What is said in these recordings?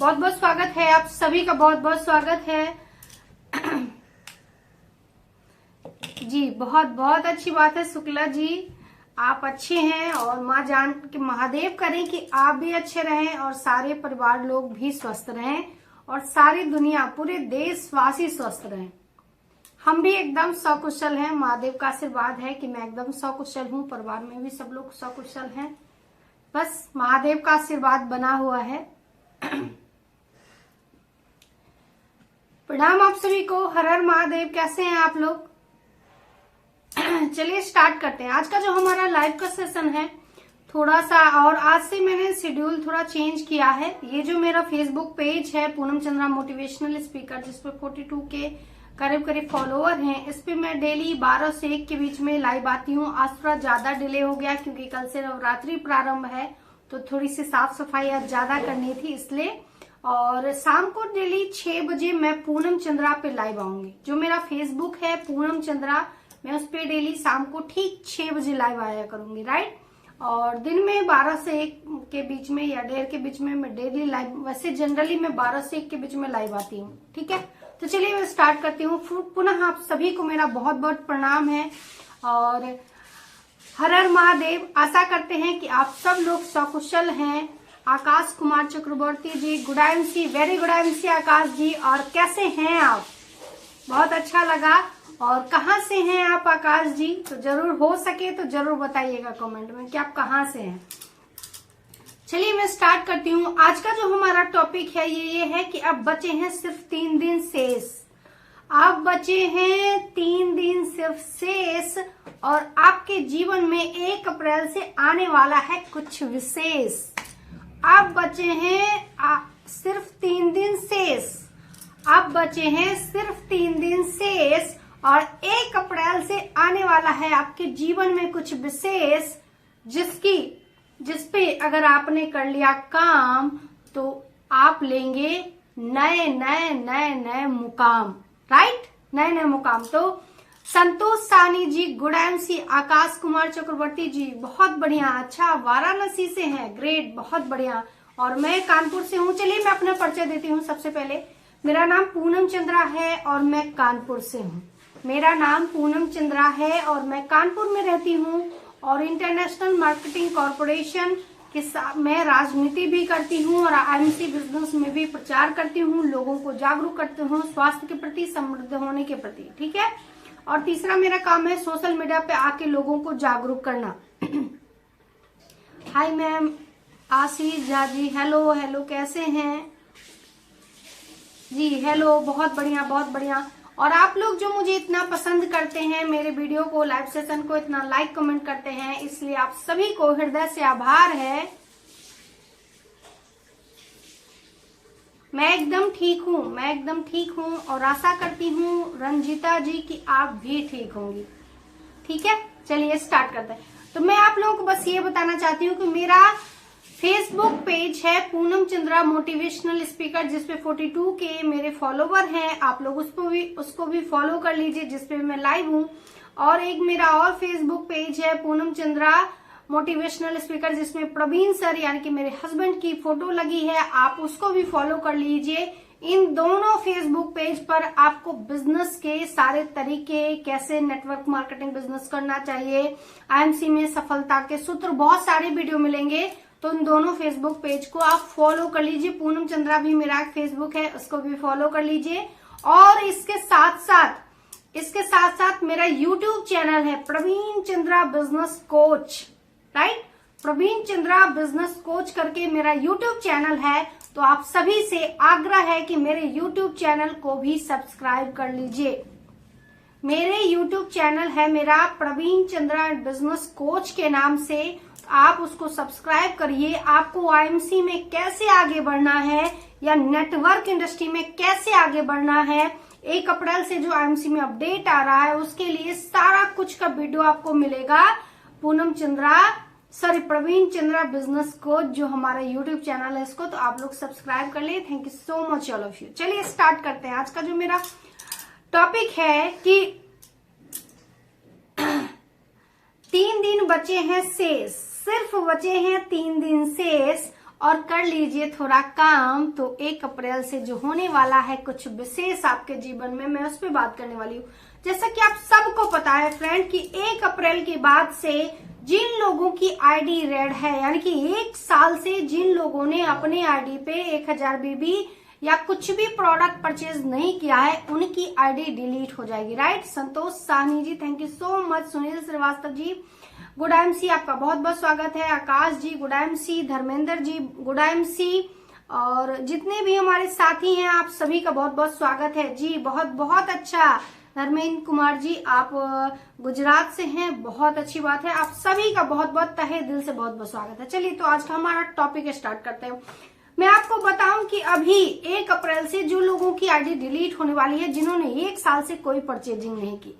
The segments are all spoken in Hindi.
बहुत बहुत स्वागत है, आप सभी का बहुत बहुत स्वागत है। जी बहुत बहुत अच्छी बात है शुक्ला जी, आप अच्छे हैं और माँ जान के महादेव करें कि आप भी अच्छे रहें और सारे परिवार लोग भी स्वस्थ रहें और सारी दुनिया पूरे देशवासी स्वस्थ रहें। हम भी एकदम सकुशल हैं, महादेव का आशीर्वाद है कि मैं एकदम सकुशल हूँ, परिवार में भी सब लोग सकुशल हैं, बस महादेव का आशीर्वाद बना हुआ है। प्रणाम आप सभी को, हर हर महादेव। कैसे हैं आप लोग? चलिए स्टार्ट करते हैं। आज का जो हमारा लाइव का सेशन है थोड़ा सा, और आज से मैंने शेड्यूल थोड़ा चेंज किया है। ये जो मेरा फेसबुक पेज है पूनम चंद्रा मोटिवेशनल स्पीकर, जिसपे 42 के करीब करीब फॉलोअर हैं, इस पे मैं डेली 12 से 1 के बीच में लाइव आती हूँ। आज थोड़ा ज्यादा डिले हो गया क्योंकि कल से नवरात्रि प्रारंभ है, तो थोड़ी सी साफ सफाई आज ज्यादा करनी थी इसलिए। और शाम को डेली 6 बजे मैं पूनम चंद्रा पे लाइव आऊंगी। जो मेरा फेसबुक है पूनम चंद्रा, मैं उस पे डेली शाम को ठीक 6 बजे लाइव आया करूंगी, राइट। और दिन में 12 से 1 के बीच में या 1:30 के बीच में मैं डेली लाइव, वैसे जनरली मैं 12 से 1 के बीच में लाइव आती हूँ, ठीक है। तो चलिए मैं स्टार्ट करती हूँ। पुनः आप सभी को मेरा बहुत बहुत प्रणाम है और हर हर महादेव। आशा करते हैं कि आप सब लोग सकुशल हैं। Akash Kumar Chakravarti ji, good MC, very good MC Akash ji. और कैसे हैं आप? बहुत अच्छा लगा। और कहाँ से हैं आप आकाश जी? तो जरूर हो सके तो जरूर बताइएगा कमेंट में कि आप कहाँ से हैं। चलिए मैं स्टार्ट करती हूँ। आज का जो हमारा टॉपिक है ये है कि अब बचे हैं सिर्फ 3 दिन शेष। अब बचे हैं 3 दिन सिर्फ शेष और आपके जीवन में 1 अप्रैल से आने वाला है कुछ विशेष। अब बचे हैं सिर्फ 3 दिन शेष। अब बचे हैं सिर्फ 3 दिन शेष और 1 अप्रैल से आने वाला है आपके जीवन में कुछ विशेष, जिसपे अगर आपने कर लिया काम तो आप लेंगे नए नए नए नए मुकाम, राइट, नए नए मुकाम। तो संतोष सानी जी, गुड एमसी। आकाश कुमार चक्रवर्ती जी, बहुत बढ़िया। अच्छा, वाराणसी से हैं, ग्रेट, बहुत बढ़िया। और मैं कानपुर से हूँ। चलिए मैं अपना परिचय देती हूँ। सबसे पहले मेरा नाम पूनम चंद्रा है और मैं कानपुर से हूँ। मेरा नाम पूनम चंद्रा है और मैं कानपुर में रहती हूँ और इंटरनेशनल मार्केटिंग कॉरपोरेशन के साथ मैं राजनीति भी करती हूँ और आईएमसी बिजनेस में भी प्रचार करती हूँ, लोगों को जागरूक करती हूँ स्वास्थ्य के प्रति, समृद्ध होने के प्रति, ठीक है। और तीसरा मेरा काम है सोशल मीडिया पे आके लोगों को जागरूक करना। हाय मैम आशीष झा जी, हेलो हेलो, कैसे हैं जी? हेलो, बहुत बढ़िया बहुत बढ़िया। और आप लोग जो मुझे इतना पसंद करते हैं, मेरे वीडियो को, लाइव सेशन को इतना लाइक कमेंट करते हैं, इसलिए आप सभी को हृदय से आभार है। मैं एकदम ठीक हूँ, मैं एकदम ठीक हूँ और आशा करती हूँ रंजीता जी कि आप भी ठीक होंगी, ठीक है। चलिए स्टार्ट करते हैं। तो मैं आप लोगों को बस ये बताना चाहती हूँ कि मेरा फेसबुक पेज है पूनम चंद्रा मोटिवेशनल स्पीकर, जिसपे 42 के मेरे फॉलोवर हैं। आप लोग उसको भी फॉलो कर लीजिए, जिसपे मैं लाइव हूँ। और एक मेरा और फेसबुक पेज है पूनम चंद्रा मोटिवेशनल स्पीकर, जिसमें प्रवीण सर यानी कि मेरे हस्बैंड की फोटो लगी है, आप उसको भी फॉलो कर लीजिए। इन दोनों फेसबुक पेज पर आपको बिजनेस के सारे तरीके, कैसे नेटवर्क मार्केटिंग बिजनेस करना चाहिए, आईएमसी में सफलता के सूत्र, बहुत सारे वीडियो मिलेंगे। तो इन दोनों फेसबुक पेज को आप फॉलो कर लीजिए। पूनम चंद्रा भी मेरा एक फेसबुक है, उसको भी फॉलो कर लीजिए। और इसके साथ साथ मेरा यूट्यूब चैनल है Praveen Chandra business coach, right, Praveen Chandra business coach करके मेरा यूट्यूब चैनल है। तो आप सभी से आग्रह है कि मेरे यूट्यूब चैनल को भी सब्सक्राइब कर लीजिए। मेरे यूट्यूब चैनल है मेरा प्रवीण चंद्रा बिजनेस कोच के नाम से, आप उसको सब्सक्राइब करिए। आपको आईएमसी में कैसे आगे बढ़ना है या नेटवर्क इंडस्ट्री में कैसे आगे बढ़ना है, 1 अप्रैल से जो आईएमसी में अपडेट आ रहा है उसके लिए सारा कुछ का वीडियो आपको मिलेगा प्रवीण चंद्रा बिजनेस कोच, जो हमारा यूट्यूब चैनल है इसको तो आप लोग सब्सक्राइब कर ले। Thank you so much all of you. चलिए स्टार्ट करते हैं। आज का जो मेरा टॉपिक है कि 3 दिन बचे हैं शेष, सिर्फ बचे हैं 3 दिन शेष और कर लीजिए थोड़ा काम। तो 1 अप्रैल से जो होने वाला है कुछ विशेष आपके जीवन में, मैं उस पर बात करने वाली हूँ। जैसा कि आप सबको पता है फ्रेंड कि 1 अप्रैल के बाद से जिन लोगों की आईडी रेड है, यानी कि 1 साल से जिन लोगों ने अपने आईडी पे 1000 बीबी या कुछ भी प्रोडक्ट परचेज नहीं किया है, उनकी आईडी डिलीट हो जाएगी। Right. Santosh Sahni ji, thank you so much. Sunil Srivastava ji, good MC, आपका बहुत बहुत स्वागत है। Akash ji, good MC. Dharmendra ji, good MC. और जितने भी हमारे साथी हैं, आप सभी का बहुत बहुत स्वागत है जी। बहुत बहुत अच्छा। धर्मेंद्र कुमार जी, आप गुजरात से हैं, बहुत अच्छी बात है। आप सभी का बहुत बहुत तहे दिल से बहुत बहुत स्वागत है। चलिए तो आज का हमारा टॉपिक स्टार्ट करते हैं। मैं आपको बताऊं कि अभी 1 अप्रैल से जो लोगों की आईडी डिलीट होने वाली है, जिन्होंने 1 साल से कोई परचेजिंग नहीं की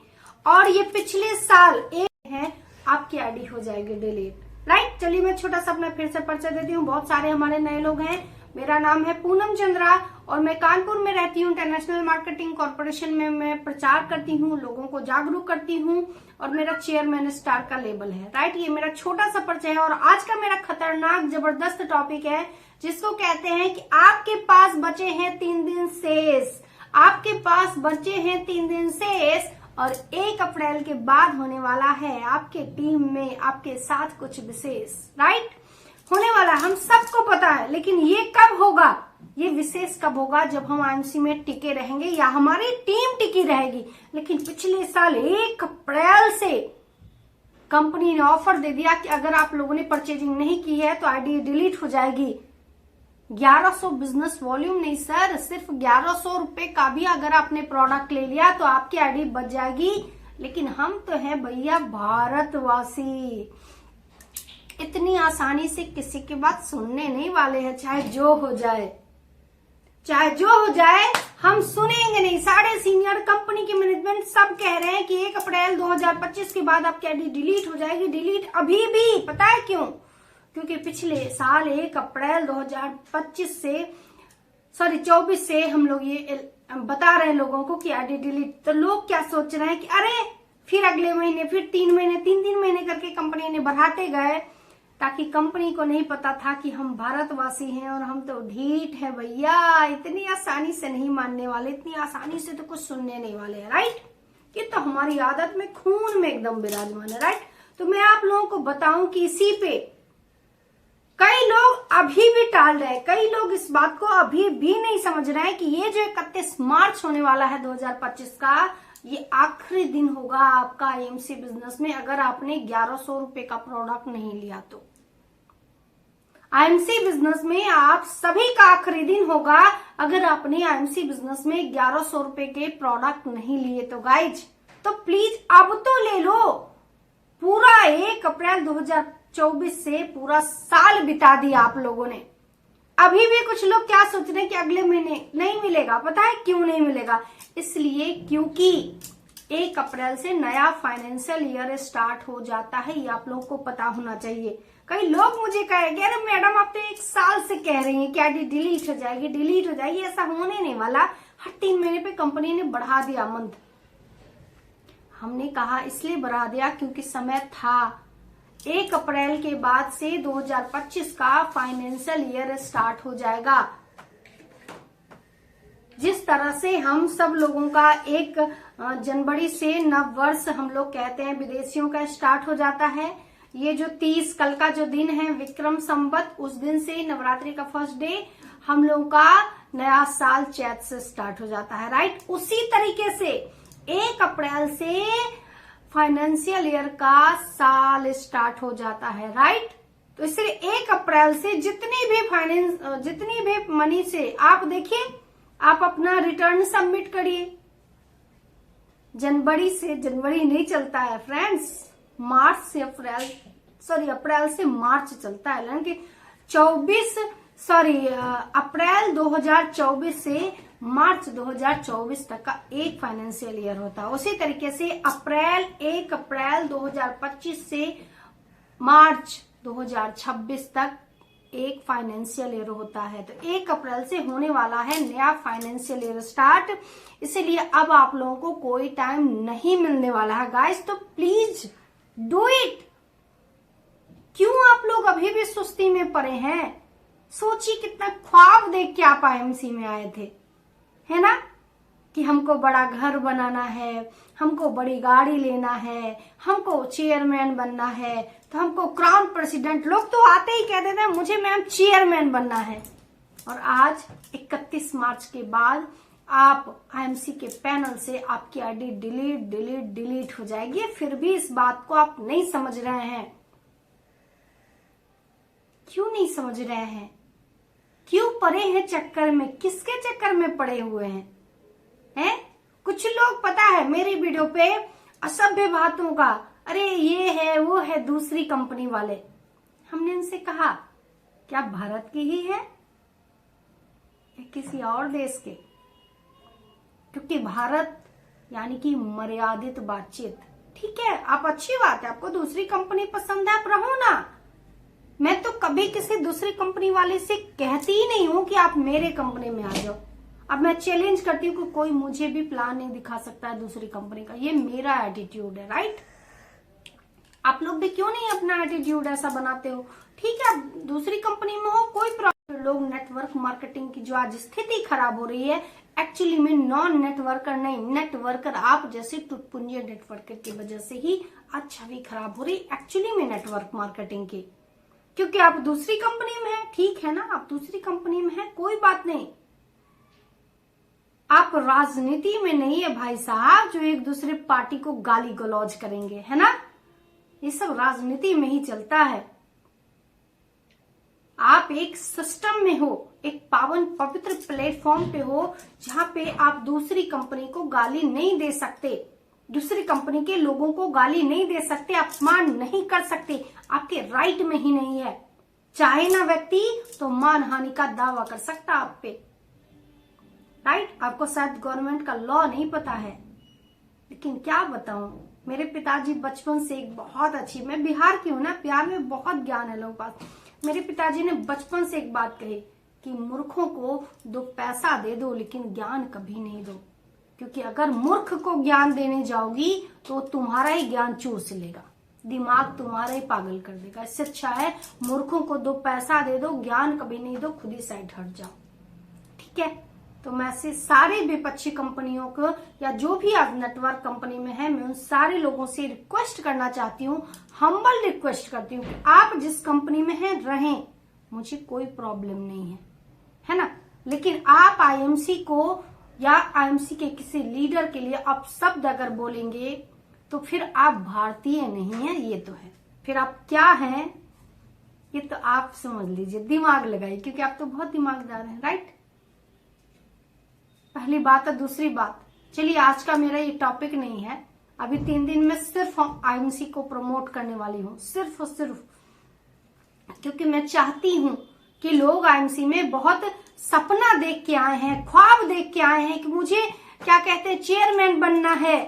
और ये पिछले साल एक है, आपकी आईडी हो जाएगी डिलीट। राइट। चलिए मैं छोटा सा अपना फिर से परिचय देती हूँ। बहुत सारे हमारे नए लोग हैं। मेरा नाम है पूनम चंद्रा और मैं कानपुर में रहती हूँ। इंटरनेशनल मार्केटिंग कॉर्पोरेशन में मैं प्रचार करती हूँ, लोगों को जागरूक करती हूँ और मेरा चेयरमैन स्टार का लेबल है। राइट। ये मेरा छोटा सा परिचय है और आज का मेरा खतरनाक जबरदस्त टॉपिक है जिसको कहते हैं कि आपके पास बचे हैं 3 दिन शेष। आपके पास बचे हैं 3 दिन शेष और 1 अप्रैल के बाद होने वाला है आपके टीम में आपके साथ कुछ विशेष। राइट। होने वाला हम सबको पता है, लेकिन ये कब होगा, ये विशेष कब होगा? जब हम आईएमसी में टिके रहेंगे या हमारी टीम टिकी रहेगी। लेकिन पिछले साल 1 अप्रैल से कंपनी ने ऑफर दे दिया कि अगर आप लोगों ने परचेजिंग नहीं की है तो आईडी डिलीट हो जाएगी। 1100 बिजनेस वॉल्यूम नहीं सर, सिर्फ 1100 रुपए का भी अगर आपने प्रोडक्ट ले लिया तो आपकी आईडी बच जाएगी। लेकिन हम तो हैं भैया भारतवासी, इतनी आसानी से किसी की बात सुनने नहीं वाले हैं। चाहे जो हो जाए, चाहे जो हो जाए, हम सुनेंगे नहीं। सारे सीनियर कंपनी के मैनेजमेंट सब कह रहे हैं कि 1 अप्रैल 2025 के बाद आपकी आईडी डिलीट हो जाएगी। डिलीट अभी भी, पता है क्यों? क्योंकि पिछले साल 1 अप्रैल 2025 से 24 से हम लोग ये बता रहे हैं लोगों को कि आईडी डिलीट। तो लोग क्या सोच रहे हैं कि अरे फिर अगले महीने, फिर 3 महीने, 3 महीने करके कंपनी ने बढ़ाते गए, ताकि कंपनी को नहीं पता था कि हम भारतवासी हैं और हम तो ढीठ है भैया, इतनी आसानी से नहीं मानने वाले, इतनी आसानी से तो कुछ सुनने नहीं वाले हैं। राइट। ये तो हमारी आदत में, खून में एकदम विराजमान है। राइट। तो मैं आप लोगों को बताऊं कि इसी पे कई लोग अभी भी टाल रहे हैं, कई लोग इस बात को अभी भी नहीं समझ रहे हैं कि ये जो 31 मार्च होने वाला है 2025 का, ये आखिरी दिन होगा आपका आईएमसी बिजनेस में अगर आपने 1100 रुपए का प्रोडक्ट नहीं लिया तो। आईएमसी बिजनेस में आप सभी का आखिरी दिन होगा अगर आपने आईएमसी बिजनेस में 1100 रुपए के प्रोडक्ट नहीं लिए तो गाइज, तो प्लीज अब तो ले लो। पूरा 1 अप्रैल 2024 से पूरा साल बिता दिया आप लोगों ने। अभी भी कुछ लोग क्या सोच रहे हैं कि अगले महीने नहीं मिलेगा। पता है क्यों नहीं मिलेगा? इसलिए क्योंकि 1 अप्रैल से नया फाइनेंशियल ईयर स्टार्ट हो जाता है। ये आप लोगों को पता होना चाहिए। कई लोग मुझे कहेंगे अरे मैडम आप तो 1 साल से कह रही हैं कि आईडी डिलीट हो जाएगी, डिलीट हो जाएगी। ऐसा होने नहीं वाला। हर 3 महीने पे कंपनी ने बढ़ा दिया मंथ। हमने कहा इसलिए बढ़ा दिया क्योंकि समय था। 1 अप्रैल के बाद से 2025 का फाइनेंशियल ईयर स्टार्ट हो जाएगा। जिस तरह से हम सब लोगों का 1 जनवरी से नव वर्ष हम लोग कहते हैं, विदेशियों का स्टार्ट हो जाता है। ये जो 30 कल का जो दिन है विक्रम संवत, उस दिन से नवरात्रि का फर्स्ट डे हम लोग का नया साल चैत से स्टार्ट हो जाता है। राइट। उसी तरीके से 1 अप्रैल से फाइनेंशियल ईयर का साल स्टार्ट हो जाता है। राइट। तो इसलिए 1 अप्रैल से जितनी भी मनी से आप देखिए, आप अपना रिटर्न सबमिट करिए। जनवरी से जनवरी नहीं चलता है फ्रेंड्स, अप्रैल से मार्च चलता है। यानी कि अप्रैल 2024 से मार्च 2024 तक का एक फाइनेंशियल ईयर होता है। उसी तरीके से 1 अप्रैल 2025 से मार्च 2026 तक एक फाइनेंशियल ईयर होता है। तो 1 अप्रैल से होने वाला है नया फाइनेंशियल ईयर स्टार्ट, इसीलिए अब आप लोगों को कोई टाइम नहीं मिलने वाला है गाइस। तो प्लीज डू इट। क्यों आप लोग अभी भी सुस्ती में पड़े हैं? सोचिए कितना ख्वाब देख के आप आईएमसी में आए थे, है ना, कि हमको बड़ा घर बनाना है, हमको बड़ी गाड़ी लेना है, हमको चेयरमैन बनना है, तो हमको क्राउन प्रेसिडेंट, लोग तो आते ही कहते थे मुझे मैम चेयरमैन बनना है। और आज 31 मार्च के बाद आप आईएमसी के पैनल से आपकी आईडी डिलीट हो जाएगी। फिर भी इस बात को आप नहीं समझ रहे हैं। क्यों नहीं समझ रहे हैं? क्यों पड़े हैं चक्कर में? किसके चक्कर में पड़े हुए हैं? हैं? कुछ लोग पता है मेरी वीडियो पे असभ्य बातों का, अरे ये है वो है, दूसरी कंपनी वाले। हमने उनसे कहा क्या भारत की ही है या किसी और देश के? क्योंकि भारत यानी कि मर्यादित बातचीत। ठीक है, आप अच्छी बात है, आपको दूसरी कंपनी पसंद है, आप रहो ना। मैं तो कभी किसी दूसरी कंपनी वाले से कहती ही नहीं हूं कि आप मेरे कंपनी में आ जाओ। अब मैं चैलेंज करती हूँ कि कोई मुझे भी प्लान नहीं दिखा सकता है दूसरी कंपनी का। ये मेरा एटीट्यूड है, राइट? आप लोग भी क्यों नहीं अपना एटीट्यूड ऐसा बनाते हो? ठीक है, आप दूसरी कंपनी में हो, कोई प्रॉब्लम। लोग नेटवर्क मार्केटिंग की जो आज स्थिति खराब हो रही है, एक्चुअली में नॉन नेटवर्कर नहीं, नेटवर्कर आप जैसे टुटपुंजे नेटवर्कर की वजह से ही आज छवि खराब हो रही एक्चुअली में नेटवर्क मार्केटिंग की। क्योंकि आप दूसरी कंपनी में हैं, ठीक है ना, आप दूसरी कंपनी में हैं, कोई बात नहीं। आप राजनीति में नहीं है भाई साहब जो एक दूसरे पार्टी को गाली गलौज करेंगे, है ना? ये सब राजनीति में ही चलता है। आप एक सिस्टम में हो, एक पावन पवित्र प्लेटफॉर्म पे हो, जहां पे आप दूसरी कंपनी को गाली नहीं दे सकते, दूसरी कंपनी के लोगों को गाली नहीं दे सकते, अपमान नहीं कर सकते, आपके राइट में ही नहीं है। चाहे ना व्यक्ति तो मानहानि का दावा कर सकता आप पे, राइट? आपको शायद गवर्नमेंट का लॉ नहीं पता है, लेकिन क्या बताऊं, मेरे पिताजी बचपन से एक बहुत अच्छी, मैं बिहार की हूं ना, बिहार में बहुत ज्ञान है लोगों के पास। मेरे पिताजी ने बचपन से एक बात कही कि मूर्खों को 2 पैसा दे दो लेकिन ज्ञान कभी नहीं दो, क्योंकि अगर मूर्ख को ज्ञान देने जाओगी तो तुम्हारा ही ज्ञान चूस लेगा, दिमाग तुम्हारा ही पागल कर देगा। इससे अच्छा है मूर्खों को 2 पैसा दे दो, ज्ञान कभी नहीं दो, खुद ही साइड हट जाओ। ठीक है, तो मैं से सारे विपक्षी कंपनियों को या जो भी आप नेटवर्क कंपनी में है, मैं उन सारे लोगों से रिक्वेस्ट करना चाहती हूँ, हम्बल रिक्वेस्ट करती हूँ कि आप जिस कंपनी में हैं रहें, मुझे कोई प्रॉब्लम नहीं है ना? लेकिन आप आईएमसी को या आईएमसी के किसी लीडर के लिए आप शब्द अगर बोलेंगे तो फिर आप भारतीय नहीं है, ये तो है। फिर आप क्या हैं ये तो आप समझ लीजिए, दिमाग लगाइए, क्योंकि आप तो बहुत दिमागदार हैं, राइट? पहली बात है। दूसरी बात, चलिए आज का मेरा ये टॉपिक नहीं है, अभी 3 दिन में सिर्फ आईएमसी को प्रमोट करने वाली हूँ, सिर्फ और सिर्फ क्योंकि मैं चाहती हूँ कि लोग आईएमसी में बहुत सपना देख के आए हैं, ख्वाब देख के आए हैं कि मुझे क्या कहते हैं चेयरमैन बनना है।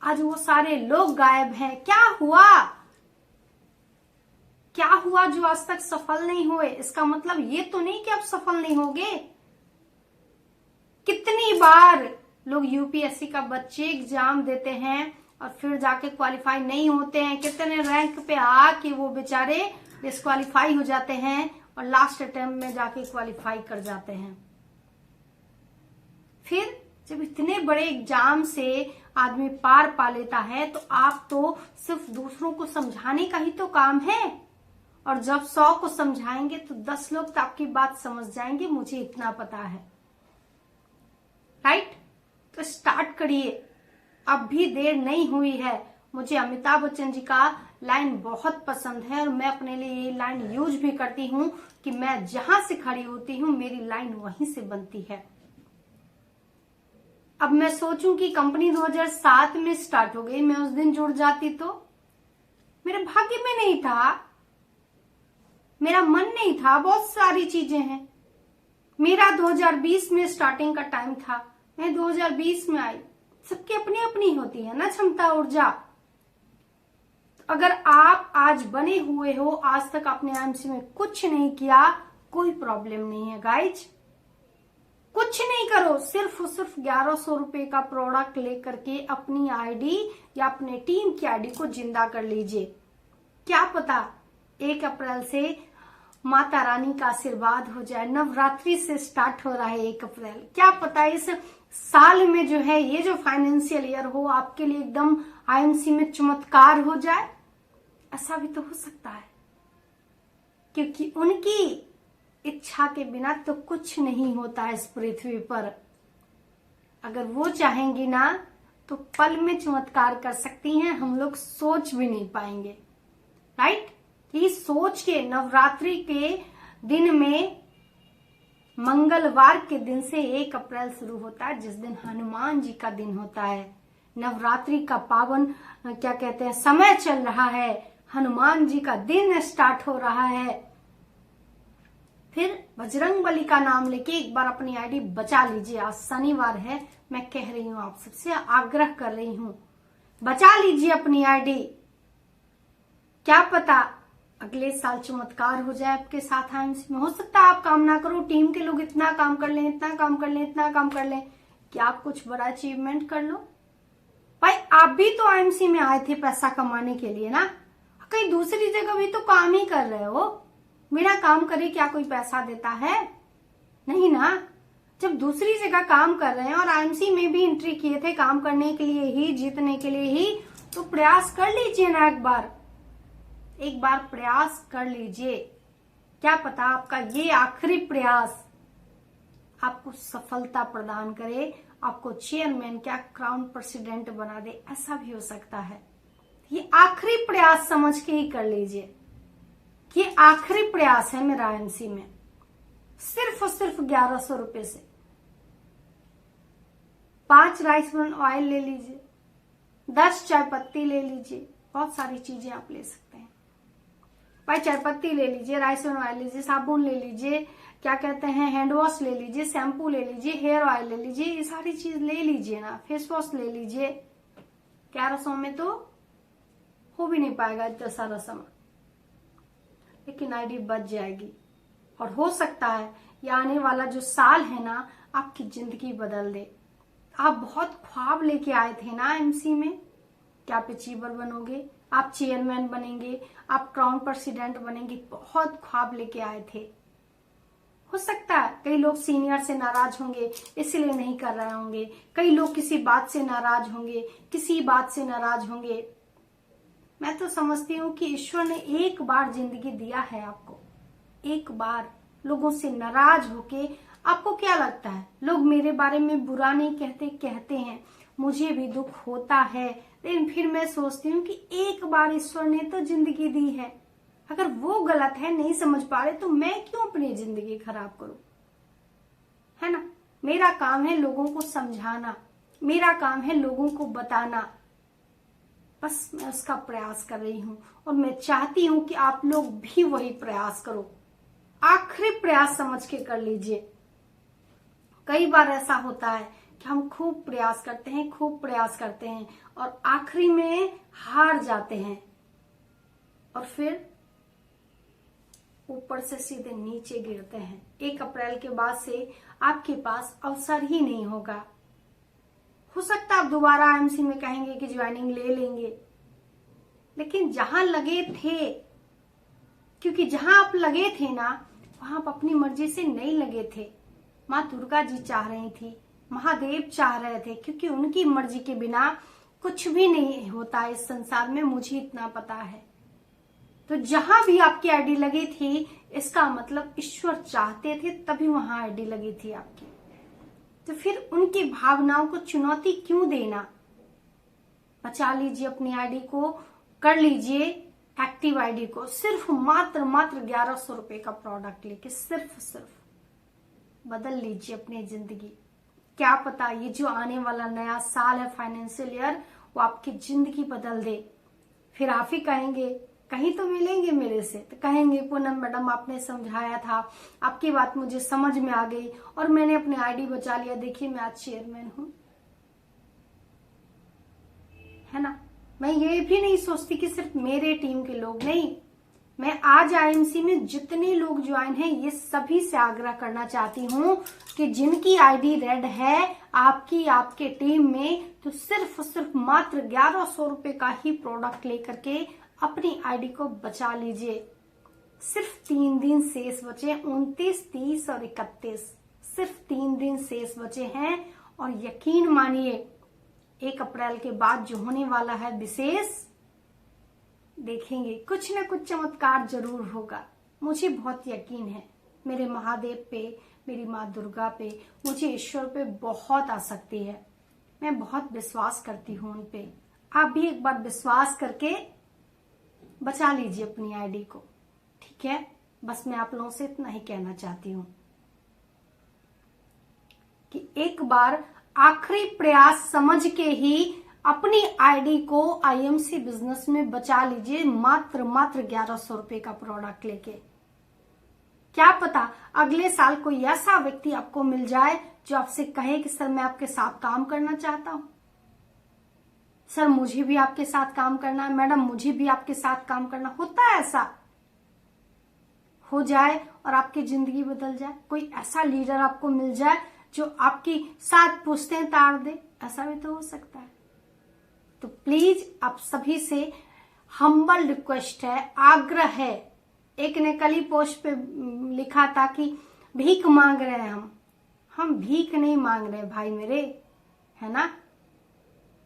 आज वो सारे लोग गायब हैं। क्या हुआ? क्या हुआ जो आज तक सफल नहीं हुए? इसका मतलब ये तो नहीं कि आप सफल नहीं होगे। कितनी बार लोग यूपीएससी का बच्चे एग्जाम देते हैं और फिर जाके क्वालिफाई नहीं होते हैं, कितने रैंक पे आके वो बेचारे डिस्क्वालीफाई हो जाते हैं और लास्ट अटेम्प्ट में जाके क्वालिफाई कर जाते हैं। फिर जब इतने बड़े एग्जाम से आदमी पार पा लेता है तो आप तो सिर्फ दूसरों को समझाने का ही तो काम है, और जब 100 को समझाएंगे तो 10 लोग तो आपकी बात समझ जाएंगे, मुझे इतना पता है, राइट? तो स्टार्ट करिए, अब भी देर नहीं हुई है। मुझे अमिताभ बच्चन जी का लाइन बहुत पसंद है और मैं अपने लिए ये लाइन यूज भी करती हूँ कि मैं जहां से खड़ी होती हूँ मेरी लाइन वहीं से बनती है। अब मैं सोचूं कि कंपनी 2007 में स्टार्ट हो गई, मैं उस दिन जुड़ जाती तो मेरे भाग्य में नहीं था, मेरा मन नहीं था, बहुत सारी चीजें हैं। मेरा 2020 में स्टार्टिंग का टाइम था, मैं 2020 में आई। सबकी अपनी अपनी होती है ना क्षमता, ऊर्जा। अगर आप आज बने हुए हो, आज तक आपने आईएमसी में कुछ नहीं किया, कोई प्रॉब्लम नहीं है गाइज, कुछ नहीं करो, सिर्फ 1100 रुपए का प्रोडक्ट लेकर के अपनी आईडी या अपने टीम की आईडी को जिंदा कर लीजिए। क्या पता 1 अप्रैल से माता रानी का आशीर्वाद हो जाए। नवरात्रि से स्टार्ट हो रहा है 1 अप्रैल, क्या पता इस साल में जो है ये जो फाइनेंशियल ईयर हो आपके लिए एकदम आईएमसी में चमत्कार हो जाए। ऐसा भी तो हो सकता है, क्योंकि उनकी इच्छा के बिना तो कुछ नहीं होता है इस पृथ्वी पर। अगर वो चाहेंगी ना तो पल में चमत्कार कर सकती हैं, हम लोग सोच भी नहीं पाएंगे। राइट? ये सोच के नवरात्रि के दिन में मंगलवार के दिन से 1 अप्रैल शुरू होता है, जिस दिन हनुमान जी का दिन होता है। नवरात्रि का पावन क्या कहते हैं समय चल रहा है, हनुमान जी का दिन स्टार्ट हो रहा है। फिर बजरंगबली का नाम लेके एक बार अपनी आईडी बचा लीजिए। आज शनिवार है, मैं कह रही हूं, आप सबसे आग्रह कर रही हूं, बचा लीजिए अपनी आईडी। क्या पता अगले साल चमत्कार हो जाए आपके साथ आईएमसी में। हो सकता है आप काम ना करो, टीम के लोग इतना काम कर लें, इतना काम कर लें, इतना काम कर लें कि आप कुछ बड़ा अचीवमेंट कर लो। भाई आप भी तो आईएमसी में आए थे पैसा कमाने के लिए ना, कहीं दूसरी जगह भी तो काम ही कर रहे हो। बिना काम करे क्या कोई पैसा देता है? नहीं ना। जब दूसरी जगह काम कर रहे हैं और आईएमसी में भी एंट्री किए थे काम करने के लिए ही, जीतने के लिए ही, तो प्रयास कर लीजिए ना। एक बार प्रयास कर लीजिए। क्या पता आपका ये आखिरी प्रयास आपको सफलता प्रदान करे, आपको चेयरमैन क्या क्राउन प्रेसिडेंट बना दे, ऐसा भी हो सकता है। ये आखिरी प्रयास समझ के ही कर लीजिए। ये आखिरी प्रयास है मेरा आईएमसी में, सिर्फ और सिर्फ 1100 रुपए से। 5 राइस ब्रान ऑयल ले लीजिए, 10 चाय पत्ती ले लीजिए, बहुत सारी चीजें आप ले सकते हैं। भाई चाय पत्ती ले लीजिए, राइस ब्रान ऑयल लीजिए, साबुन ले लीजिए, क्या कहते हैं हैंड वॉश ले लीजिए, शैम्पू ले लीजिए, हेयर ऑयल ले लीजिए, ये सारी चीज ले लीजिए ना। फेस वॉश ले लीजिए। 1100 में तो हो भी नहीं पाएगा इतना सारा सामान, लेकिन आईडी बच जाएगी। और हो सकता है ये आने वाला जो साल है ना आपकी जिंदगी बदल दे। आप बहुत ख्वाब लेके आए थे ना एमसी में कि आप अचीवर बनोगे, आप चेयरमैन बनेंगे, आप क्राउन प्रेसिडेंट बनेंगे, बहुत ख्वाब लेके आए थे। हो सकता है कई लोग सीनियर से नाराज होंगे इसलिए नहीं कर रहे होंगे, कई लोग किसी बात से नाराज होंगे, किसी बात से नाराज होंगे। मैं तो समझती हूँ कि ईश्वर ने एक बार जिंदगी दिया है आपको, एक बार लोगों से नाराज होके। आपको क्या लगता है लोग मेरे बारे में बुरा नहीं कहते हैं, मुझे भी दुख होता है, लेकिन फिर मैं सोचती हूँ कि एक बार ईश्वर ने तो जिंदगी दी है, अगर वो गलत है नहीं समझ पा रहे तो मैं क्यों अपनी जिंदगी खराब करूं, है ना। मेरा काम है लोगों को समझाना, मेरा काम है लोगों को बताना, बस मैं उसका प्रयास कर रही हूं और मैं चाहती हूं कि आप लोग भी वही प्रयास करो। आखिरी प्रयास समझ के कर लीजिए। कई बार ऐसा होता है कि हम खूब प्रयास करते हैं और आखिरी में हार जाते हैं और फिर ऊपर से सीधे नीचे गिरते हैं। 1 अप्रैल के बाद से आपके पास अवसर ही नहीं होगा। हो सकता है आप दोबारा आईएमसी में कहेंगे कि ज्वाइनिंग ले लेंगे, लेकिन जहां लगे थे, क्योंकि जहां आप लगे थे ना वहां आप अपनी मर्जी से नहीं लगे थे। माँ दुर्गा जी चाह रही थी, महादेव चाह रहे थे, क्योंकि उनकी मर्जी के बिना कुछ भी नहीं होता इस संसार में, मुझे इतना पता है। तो जहां भी आपकी आईडी लगी थी इसका मतलब ईश्वर चाहते थे, तभी वहां आईडी लगी थी आपकी। तो फिर उनकी भावनाओं को चुनौती क्यों देना। बचा लीजिए अपनी आईडी को, कर लीजिए एक्टिव आईडी को, सिर्फ मात्र 1100 रुपए का प्रोडक्ट लेके सिर्फ बदल लीजिए अपनी जिंदगी। क्या पता ये जो आने वाला नया साल है फाइनेंशियल ईयर, वो आपकी जिंदगी बदल दे। फिर आप ही कहेंगे, कहीं तो मिलेंगे मेरे से, तो कहेंगे पूनम मैडम आपने समझाया था, आपकी बात मुझे समझ में आ गई और मैंने अपनी आईडी बचा लिया, देखिए मैं आज चेयरमैन हूं, है ना। मैं ये भी नहीं सोचती कि सिर्फ मेरे टीम के लोग, नहीं, मैं आज आईएमसी में जितने लोग ज्वाइन हैं ये सभी से आग्रह करना चाहती हूँ कि जिनकी आईडी रेड है आपके टीम में, तो सिर्फ मात्र 1100 रुपए का ही प्रोडक्ट लेकर के अपनी आईडी को बचा लीजिए। सिर्फ 3 दिन शेष बचे, 29, 30 और 31, सिर्फ 3 दिन शेष बचे हैं। और यकीन मानिए 1 अप्रैल के बाद जो होने वाला है विशेष, देखेंगे कुछ ना कुछ चमत्कार जरूर होगा। मुझे बहुत यकीन है मेरे महादेव पे, मेरी माँ दुर्गा पे, मुझे ईश्वर पे बहुत आसक्ति है। मैं बहुत विश्वास करती हूँ उन पे। आप भी एक बार विश्वास करके बचा लीजिए अपनी आईडी को, ठीक है। बस मैं आप लोगों से इतना ही कहना चाहती हूँ कि एक बार आखिरी प्रयास समझ के ही अपनी आईडी को आईएमसी बिजनेस में बचा लीजिए, मात्र 1100 रुपए का प्रोडक्ट लेके। क्या पता अगले साल कोई ऐसा व्यक्ति आपको मिल जाए जो आपसे कहे कि सर मैं आपके साथ काम करना चाहता हूं, सर मुझे भी आपके साथ काम करना है, मैडम मुझे भी आपके साथ काम करना। होता है ऐसा, हो जाए और आपकी जिंदगी बदल जाए। कोई ऐसा लीडर आपको मिल जाए जो आपकी 7 पुश्तें तार दे, ऐसा भी तो हो सकता है। तो प्लीज आप सभी से हम्बल रिक्वेस्ट है, आग्रह है। एक ने कल ही पोस्ट पे लिखा था कि भीख मांग रहे हैं हम भीख नहीं मांग रहे भाई मेरे, है ना।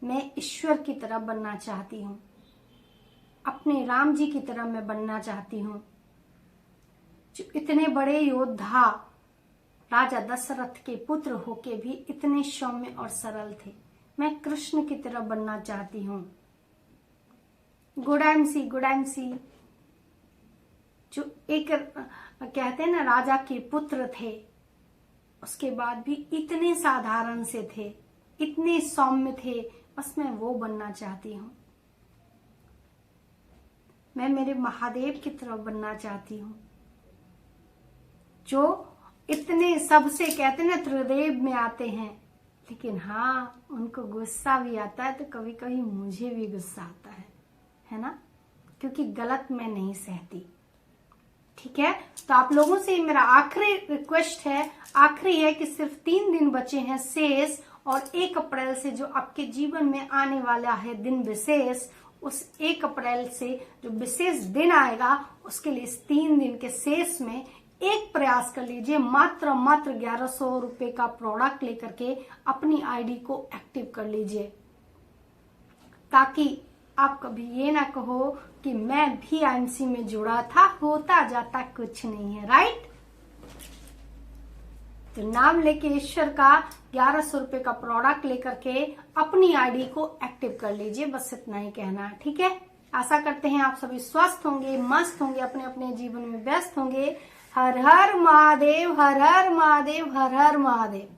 मैं ईश्वर की तरह बनना चाहती हूँ, अपने राम जी की तरह मैं बनना चाहती हूँ, जो इतने बड़े योद्धा राजा दशरथ के पुत्र होके भी इतने सौम्य और सरल थे। मैं कृष्ण की तरह बनना चाहती हूँ। गुड एमसी जो एक कहते हैं ना राजा के पुत्र थे, उसके बाद भी इतने साधारण से थे, इतने सौम्य थे। बस मैं वो बनना चाहती हूँ। मैं मेरे महादेव की तरह बनना चाहती हूँ, जो इतने सबसे कहते ना त्रिदेव में आते हैं, लेकिन हाँ उनको गुस्सा भी आता है तो कभी कभी मुझे भी गुस्सा आता है ना, क्योंकि गलत मैं नहीं सहती, ठीक है। तो आप लोगों से मेरा आखिरी रिक्वेस्ट है, आखिरी है कि सिर्फ 3 दिन बचे हैं शेष, और 1 अप्रैल से जो आपके जीवन में आने वाला है दिन विशेष, उस 1 अप्रैल से जो विशेष दिन आएगा उसके लिए इस 3 दिन के शेष में एक प्रयास कर लीजिए, मात्र 1100 रुपए का प्रोडक्ट लेकर के अपनी आईडी को एक्टिव कर लीजिए, ताकि आप कभी ये ना कहो कि मैं भी आईएमसी में जुड़ा था, होता जाता कुछ नहीं है, राइट। तो नाम लेके ईश्वर का 1100 रुपए का प्रोडक्ट लेकर के अपनी आईडी को एक्टिव कर लीजिए, बस इतना ही कहना है, ठीक है। आशा करते हैं आप सभी स्वस्थ होंगे, मस्त होंगे, अपने अपने जीवन में व्यस्त होंगे। हर हर महादेव, हर हर महादेव, हर हर महादेव।